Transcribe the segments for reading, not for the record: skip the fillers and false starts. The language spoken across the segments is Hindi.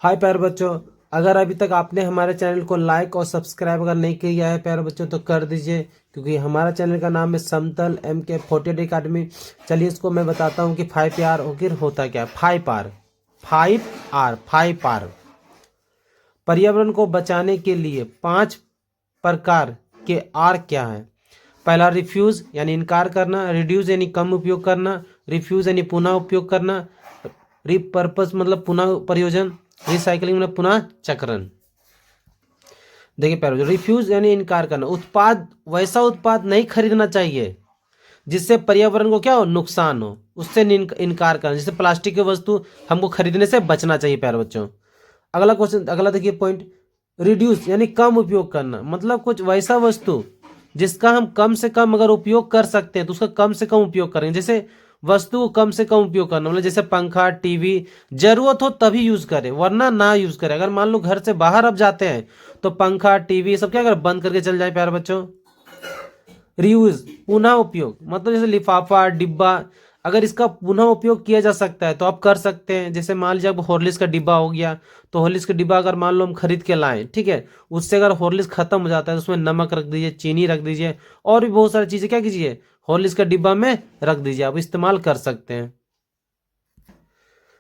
हाय प्यारे बच्चों, अगर अभी तक आपने हमारे चैनल को लाइक और सब्सक्राइब अगर नहीं किया है प्यारे बच्चों तो कर दीजिए, क्योंकि हमारा चैनल का नाम है समतल MK48 अकेडमी। चलिए इसको मैं बताता हूँ कि 5R आखिर होता क्या है। 5R 5R पर्यावरण को बचाने के लिए 5 प्रकार के आर क्या है। पहला रिफ्यूज यानी इनकार करना, रिड्यूस यानी कम उपयोग करना, रिफ्यूज यानी पुनः उपयोग करना, रिपर्पस मतलब पुनः प्रयोजन, रिसाइकलिंग मतलब पुनः चक्रण। देखिए पहले रिफ्यूज यानी इनकार करना, वैसा उत्पाद नहीं खरीदना चाहिए जिससे पर्यावरण को क्या हो, नुकसान हो, उससे इनकार करना। जैसे प्लास्टिक की वस्तु हमको खरीदने से बचना चाहिए प्यारे बच्चों। अगला क्वेश्चन, अगला देखिए पॉइंट, रिड्यूस यानी कम उपयोग करना, मतलब कुछ वैसा वस्तु जिसका हम कम से कम अगर उपयोग कर सकते हैं तो उसका कम से कम उपयोग करेंगे। जैसे वस्तु को कम से कम उपयोग करना, मतलब जैसे पंखा, टीवी, जरूरत हो तभी यूज करें वरना ना यूज करें। अगर मान लो घर से बाहर अब जाते हैं तो पंखा, टीवी सब क्या कर बंद करके चल जाए प्यारे बच्चों। रीयूज पुनः उपयोग, मतलब जैसे लिफाफा, डिब्बा, अगर इसका पुनः उपयोग किया जा सकता है तो आप कर सकते हैं। जैसे मान लीजिए अब हॉर्लिक्स का डिब्बा हो गया, तो हॉर्लिक्स का डिब्बा अगर मान लो हम खरीद के लाएं, ठीक है, उससे अगर हॉर्लिक्स खत्म हो जाता है तो उसमें नमक रख दीजिए, चीनी रख दीजिए, और भी बहुत सारी चीजें क्या कीजिए हॉर्लिक्स का डिब्बा में रख दीजिए, आप इस्तेमाल कर सकते हैं।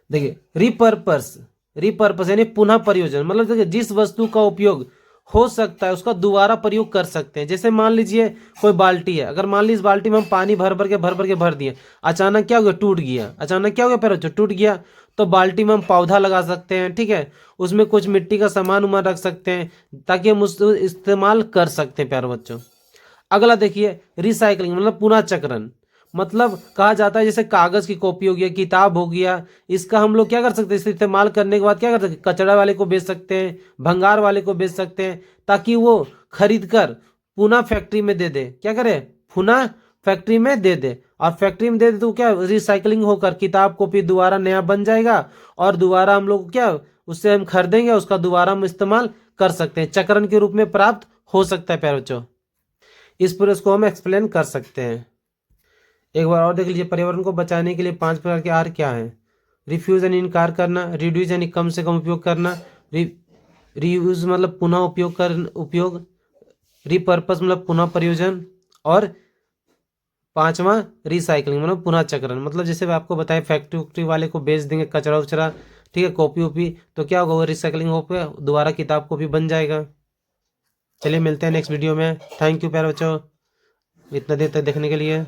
देखिए रिपर्पस यानी पुनः प्रयोजन, मतलब देखिए जिस वस्तु का उपयोग हो सकता है उसका दोबारा प्रयोग कर सकते हैं। जैसे मान लीजिए कोई बाल्टी है, अगर मान लीजिए इस बाल्टी में हम पानी भर के भर दिए, अचानक क्या हो गया, टूट गया। अचानक क्या हो गया पैर, टूट गया, तो बाल्टी में हम पौधा लगा सकते हैं, ठीक है, उसमें कुछ मिट्टी का सामान उमान रख सकते हैं ताकि हम उसको इस्तेमाल कर सकते हैं प्यारे बच्चों। अगला देखिए रिसाइकलिंग मतलब पुनः चक्रण, मतलब कहा जाता है जैसे कागज की कॉपी हो गया, किताब हो गया, इसका हम लोग क्या कर सकते हैं, इसे इस्तेमाल करने के बाद क्या कर सकते हैं, कचरा वाले को बेच सकते हैं, भंगार वाले को बेच सकते हैं, ताकि वो खरीद कर पुनः फैक्ट्री में दे दे। क्या करे, पुनः फैक्ट्री में दे दे, और फैक्ट्री में दे दे तो क्या रिसाइकलिंग होकर किताब कॉपी दोबारा नया बन जाएगा, और दोबारा हम लोग क्या उससे हम खरीदेंगे, उसका दोबारा हम इस्तेमाल कर सकते हैं, चक्रण के रूप में प्राप्त हो सकता है प्यारे बच्चों। इस पर इसको हम एक्सप्लेन कर सकते हैं। एक बार और देख लीजिए, पर्यावरण को बचाने के लिए 5 प्रकार के आर क्या है। रिफ्यूज यानी इनकार करना, रिड्यूस यानी कम से कम उपयोग करना, रीयूज मतलब पुनः उपयोग, रिपर्पस मतलब पुनः प्रयोजन, और पांचवा रिसाइकलिंग मतलब पुनः चक्रण। मतलब जैसे मैं आपको बताया फैक्ट्री वाले को बेच देंगे कचरा उचरा, ठीक है, कॉपी ओपी, तो क्या होगा वो रिसाइकलिंग हो पे दोबारा किताब कॉपी बन जाएगा। चलिए मिलते हैं नेक्स्ट वीडियो में। थैंक यू प्यारे बच्चों, इतना देर तक देखने के लिए।